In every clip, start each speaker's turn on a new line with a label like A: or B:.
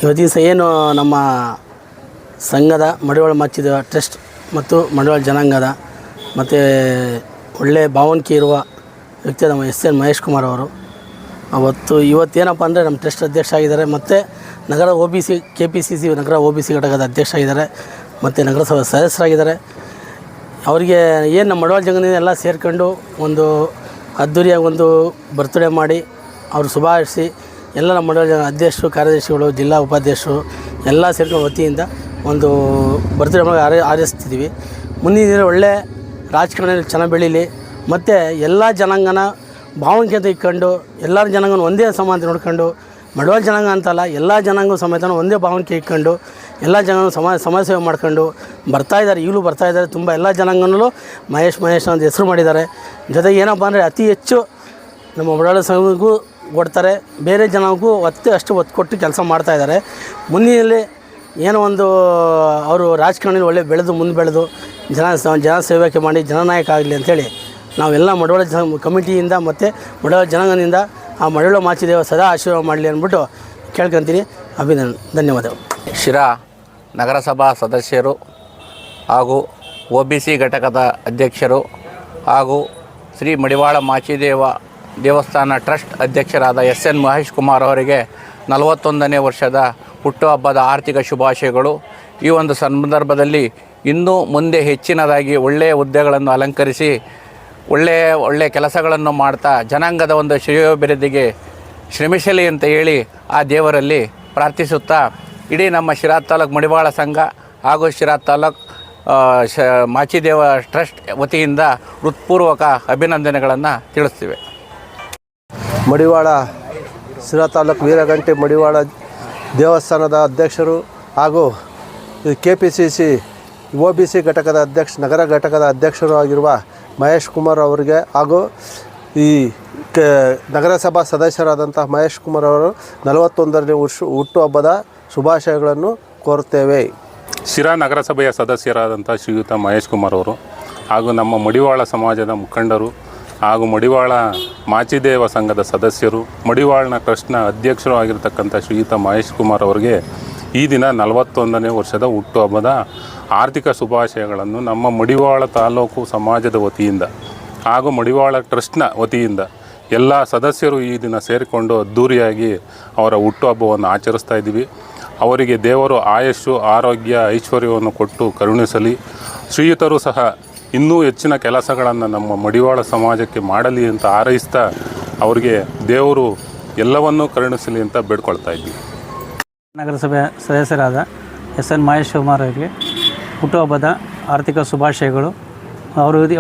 A: ಇವತ್ತಿನ ದಿವಸ ಏನು ನಮ್ಮ ಸಂಘದ ಮಡಿವಾಳ ಮಾಚಿದೇವ ಟ್ರಸ್ಟ್ ಮತ್ತು ಮಡಿವಾಳ ಜನಾಂಗದ ಮತ್ತು ಒಳ್ಳೆಯ ಭಾವನಿಕೆ ಇರುವ ವ್ಯಕ್ತಿ ನಮ್ಮ ಎನ್ ಮಹೇಶ್ ಕುಮಾರ್ ಅವರು ಇವತ್ತೇನಪ್ಪ ಅಂದರೆ ನಮ್ಮ ಟ್ರಸ್ಟ್ ಅಧ್ಯಕ್ಷ ಆಗಿದ್ದಾರೆ ಮತ್ತು ನಗರ OBC KPCC ನಗರ OBC ಘಟಕದ ಅಧ್ಯಕ್ಷ ಆಗಿದ್ದಾರೆ ಮತ್ತು ನಗರಸಭಾ ಸದಸ್ಯರಾಗಿದ್ದಾರೆ. ಅವರಿಗೆ ಏನು ನಮ್ಮ ಮಡಿವಾಳ ಜನಾಂಗದಿಂದ ಎಲ್ಲ ಸೇರ್ಕೊಂಡು ಒಂದು ಅದ್ದೂರಿಯಾಗಿ ಒಂದು ಬರ್ತ್ಡೇ ಮಾಡಿ ಅವರು ಶುಭಾಶಿಸಿ ಎಲ್ಲ ನಮ್ಮ ಮಡಿವಾಳ ಜನಾಂಗ ಅಧ್ಯಕ್ಷರು ಕಾರ್ಯದರ್ಶಿಗಳು ಜಿಲ್ಲಾ ಉಪಾಧ್ಯಕ್ಷರು ಎಲ್ಲ ಸೇರ್ಕೊಂಡು ವತಿಯಿಂದ ಒಂದು ಬರ್ತ್ಡೇ ಮಾಡಿ ಆಚರಿಸ್ತಿದ್ದೀವಿ. ಮುಂದಿನ ದಿನ ಒಳ್ಳೆ ರಾಜಕಾರಣದಲ್ಲಿ ಚೆನ್ನಾಗಿ ಬೆಳೀಲಿ ಮತ್ತು ಎಲ್ಲ ಜನಾಂಗನ ಭಾವನೆಗೆ ಇಟ್ಕೊಂಡು ಎಲ್ಲರ ಜನಾಂಗನ ಒಂದೇ ಸಮಾನತೆ ನೋಡ್ಕೊಂಡು ಮಡಿವಾಳ ಜನಾಂಗ ಅಂತಲ್ಲ ಎಲ್ಲ ಜನಾಂಗ ಸಮೇತ ಒಂದೇ ಭಾವನೆಗೆ ಇಟ್ಕೊಂಡು ಎಲ್ಲ ಜನಾಂಗ ಸಮಾಜ ಸೇವೆ ಮಾಡ್ಕೊಂಡು ಬರ್ತಾಯಿದ್ದಾರೆ. ಈಗಲೂ ಬರ್ತಾಯಿದ್ದಾರೆ. ತುಂಬ ಎಲ್ಲ ಜನಾಂಗನಲ್ಲೂ ಮಹೇಶ್ ಅಂತ ಹೆಸರು ಮಾಡಿದ್ದಾರೆ. ಜೊತೆಗೆ ಏನಪ್ಪ ಅಂದರೆ ಅತಿ ಹೆಚ್ಚು ನಮ್ಮ ಮಡಿವಾಳ ಸಂಘಕ್ಕೂ ಕೊಡ್ತಾರೆ, ಬೇರೆ ಜನಾಂಗಕ್ಕೂ ಅಷ್ಟು ಒತ್ತು ಕೊಟ್ಟು ಕೆಲಸ ಮಾಡ್ತಾಯಿದ್ದಾರೆ. ಮುಂದಿನಲ್ಲಿ ಏನೋ ಒಂದು ಅವರು ರಾಜಕಾರಣದಲ್ಲಿ ಒಳ್ಳೆ ಮುಂದೆ ಬೆಳೆದು ಜನ ಸೇವಕ್ಕೆ ಮಾಡಿ ಜನನಾಯಕ ಆಗಲಿ ಅಂಥೇಳಿ ನಾವೆಲ್ಲ ಮಡಿವಾಳ ಕಮಿಟಿಯಿಂದ ಮತ್ತು ಮಡಿವಾಳ ಜನಾಂಗದಿಂದ ಆ ಮಡಿವಾಳ ಮಾಚಿದೇವ ಸದಾ ಆಶೀರ್ವಾದ ಮಾಡಲಿ ಅಂದ್ಬಿಟ್ಟು ಕೇಳ್ಕೊತೀನಿ. ಧನ್ಯವಾದಗಳು.
B: ಶಿರಾ ನಗರಸಭಾ ಸದಸ್ಯರು ಹಾಗೂ OBC ಘಟಕದ ಅಧ್ಯಕ್ಷರು ಹಾಗೂ ಶ್ರೀ ಮಡಿವಾಳ ಮಾಚಿದೇವ ದೇವಸ್ಥಾನ ಟ್ರಸ್ಟ್ ಅಧ್ಯಕ್ಷರಾದ SN ಮಹೇಶ್ ಕುಮಾರ್ ಅವರಿಗೆ 41ನೇ ವರ್ಷದ ಹುಟ್ಟುಹಬ್ಬದ ಆರ್ಥಿಕ ಶುಭಾಶಯಗಳು. ಈ ಒಂದು ಸಂದರ್ಭದಲ್ಲಿ ಇನ್ನೂ ಮುಂದೆ ಹೆಚ್ಚಿನದಾಗಿ ಒಳ್ಳೆಯ ಹುದ್ದೆಗಳನ್ನು ಅಲಂಕರಿಸಿ ಒಳ್ಳೆಯ ಕೆಲಸಗಳನ್ನು ಮಾಡ್ತಾ ಜನಾಂಗದ ಒಂದು ಶ್ರೇಯೋಭಿವೃದ್ಧಿಗೆ ಶ್ರಮಿಸಲಿ ಅಂತ ಹೇಳಿ ಆ ದೇವರಲ್ಲಿ ಪ್ರಾರ್ಥಿಸುತ್ತಾ ಇಡೀ ನಮ್ಮ ಶಿರಾ ತಾಲೂಕು ಮಡಿವಾಳ ಸಂಘ ಹಾಗೂ ಶಿರಾ ತಾಲೂಕು ಮಾಚಿದೇವ ಟ್ರಸ್ಟ್ ವತಿಯಿಂದ ಹೃತ್ಪೂರ್ವಕ ಅಭಿನಂದನೆಗಳನ್ನು ತಿಳಿಸ್ತೀವಿ.
C: ಮಡಿವಾಳ ಶಿರಾ ತಾಲೂಕು ವೀರಗಂಟೆ ಮಡಿವಾಳ ದೇವಸ್ಥಾನದ ಅಧ್ಯಕ್ಷರು ಹಾಗೂ KPCC OBC ಘಟಕದ ನಗರ ಘಟಕದ ಅಧ್ಯಕ್ಷರು ಆಗಿರುವ ಮಹೇಶ್ ಕುಮಾರ್ ಅವರಿಗೆ ಹಾಗೂ ಈ ನಗರಸಭಾ ಸದಸ್ಯರಾದಂಥ ಮಹೇಶ್ ಕುಮಾರ್ ಅವರು 41ನೇ ಹುಟ್ಟುಹಬ್ಬದ ಶುಭಾಶಯಗಳನ್ನು ಕೋರುತ್ತೇವೆ.
D: ಶಿರಾ ನಗರಸಭೆಯ ಸದಸ್ಯರಾದಂಥ ಶ್ರೀಯುತ ಮಹೇಶ್ ಕುಮಾರ್ ಅವರು ಹಾಗೂ ನಮ್ಮ ಮಡಿವಾಳ ಸಮಾಜದ ಮುಖಂಡರು ಹಾಗೂ ಮಡಿವಾಳ ಮಾಚಿದೇವ ಸಂಘದ ಸದಸ್ಯರು ಮಡಿವಾಳನ ಟ್ರಸ್ಟ್ನ ಅಧ್ಯಕ್ಷರು ಆಗಿರ್ತಕ್ಕಂಥ ಶ್ರೀಯುತ ಮಹೇಶ್ ಕುಮಾರ್ ಅವರಿಗೆ ಈ ದಿನ 41ನೇ ವರ್ಷದ ಹುಟ್ಟುಹಬ್ಬದ ಆರ್ಥಿಕ ಶುಭಾಶಯಗಳನ್ನು ನಮ್ಮ ಮಡಿವಾಳ ತಾಲೂಕು ಸಮಾಜದ ವತಿಯಿಂದ ಹಾಗೂ ಮಡಿವಾಳ ಟ್ರಸ್ಟ್ನ ವತಿಯಿಂದ ಎಲ್ಲ ಸದಸ್ಯರು ಈ ದಿನ ಸೇರಿಕೊಂಡು ಅದ್ಧೂರಿಯಾಗಿ ಅವರ ಹುಟ್ಟುಹಬ್ಬವನ್ನು ಆಚರಿಸ್ತಾ ಇದ್ದೀವಿ. ಅವರಿಗೆ ದೇವರು ಆಯುಷ್ಯು ಆರೋಗ್ಯ ಐಶ್ವರ್ಯವನ್ನು ಕೊಟ್ಟು ಕರುಣಿಸಲಿ. ಶ್ರೀಯುತರು ಸಹ ಇನ್ನೂ ಹೆಚ್ಚಿನ ಕೆಲಸಗಳನ್ನು ನಮ್ಮ ಮಡಿವಾಳ ಸಮಾಜಕ್ಕೆ ಮಾಡಲಿ ಅಂತ ಹಾರೈಸ್ತಾ ಅವರಿಗೆ ದೇವರು ಎಲ್ಲವನ್ನೂ ಕರುಣಿಸಲಿ ಅಂತ ಬೇಡ್ಕೊಳ್ತಾ ಇದ್ದೀವಿ.
E: ನಗರಸಭೆ ಸದಸ್ಯರಾದ SN ಮಹೇಶ್ ಕುಮಾರ್ ಅವರಿಗೆ ಹುಟ್ಟುಹಬ್ಬದ ಆರ್ಥಿಕ ಶುಭಾಶಯಗಳು.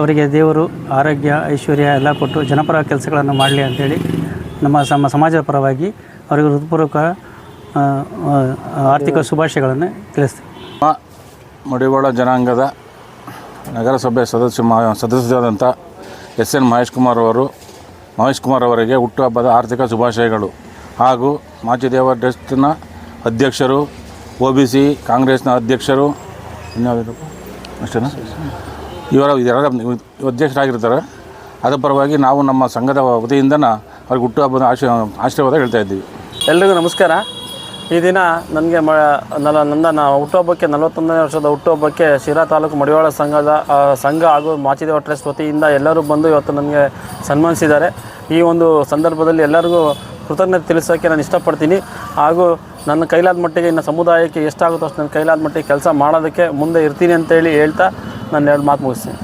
E: ಅವರಿಗೆ ದೇವರು ಆರೋಗ್ಯ ಐಶ್ವರ್ಯ ಎಲ್ಲ ಕೊಟ್ಟು ಜನಪರ ಕೆಲಸಗಳನ್ನು ಮಾಡಲಿ ಅಂಥೇಳಿ ನಮ್ಮ ಸಮಾಜದ ಪರವಾಗಿ ಅವರಿಗೆ ಹೃತ್ಪೂರ್ವಕ ಆರ್ಥಿಕ ಶುಭಾಶಯಗಳನ್ನು ತಿಳಿಸ್ತೀವಿ.
F: ಮಡಿವಾಳ ಜನಾಂಗದ ನಗರಸಭೆ ಸದಸ್ಯರಾದಂಥ SN ಮಹೇಶ್ ಕುಮಾರ್ ಅವರಿಗೆ ಹುಟ್ಟುಹಬ್ಬದ ಆರ್ಥಿಕ ಶುಭಾಶಯಗಳು ಹಾಗೂ ಮಾಚಿದೇವ ಟ್ರಸ್ಟ್ನ ಅಧ್ಯಕ್ಷರು OBC ಕಾಂಗ್ರೆಸ್ನ ಅಧ್ಯಕ್ಷರು ಅಷ್ಟೇನಾ ಇವರ ಅಧ್ಯಕ್ಷರಾಗಿರ್ತಾರೆ. ಅದರ ಪರವಾಗಿ ನಾವು ನಮ್ಮ ಸಂಘದ ವತಿಯಿಂದ ಅವ್ರಿಗೆ ಹುಟ್ಟುಹಬ್ಬದ ಆಶೀರ್ವಾದ ಹೇಳ್ತಾ ಇದ್ದೀವಿ.
G: ಎಲ್ರಿಗೂ ನಮಸ್ಕಾರ. ಈ ದಿನ ನನಗೆ ನನ್ನ ಹುಟ್ಟುಹಬ್ಬಕ್ಕೆ 41ನೇ ವರ್ಷದ ಹುಟ್ಟುಹಬ್ಬಕ್ಕೆ ಶಿರಾ ತಾಲೂಕು ಮಡಿವಾಳ ಸಂಘ ಹಾಗೂ ಮಾಚಿದೇವ ಟ್ರಸ್ಟ್ ವತಿಯಿಂದ ಎಲ್ಲರೂ ಬಂದು ಇವತ್ತು ನನಗೆ ಸನ್ಮಾನಿಸಿದ್ದಾರೆ. ಈ ಒಂದು ಸಂದರ್ಭದಲ್ಲಿ ಎಲ್ಲರಿಗೂ ಕೃತಜ್ಞತೆ ತಿಳಿಸೋಕ್ಕೆ ನಾನು ಇಷ್ಟಪಡ್ತೀನಿ. ಹಾಗೂ ನನ್ನ ಕೈಲಾದ ಮಟ್ಟಿಗೆ ಇನ್ನು ಸಮುದಾಯಕ್ಕೆ ಎಷ್ಟಾಗುತ್ತೋ ಅಷ್ಟು ನನ್ನ ಕೈಲಾದ ಮಟ್ಟಿಗೆ ಕೆಲಸ ಮಾಡೋದಕ್ಕೆ ಮುಂದೆ ಇರ್ತೀನಿ ಅಂತೇಳಿ ಹೇಳ್ತಾ ನಾನು 2 ಮಾತು ಮುಗಿಸ್ತೀನಿ.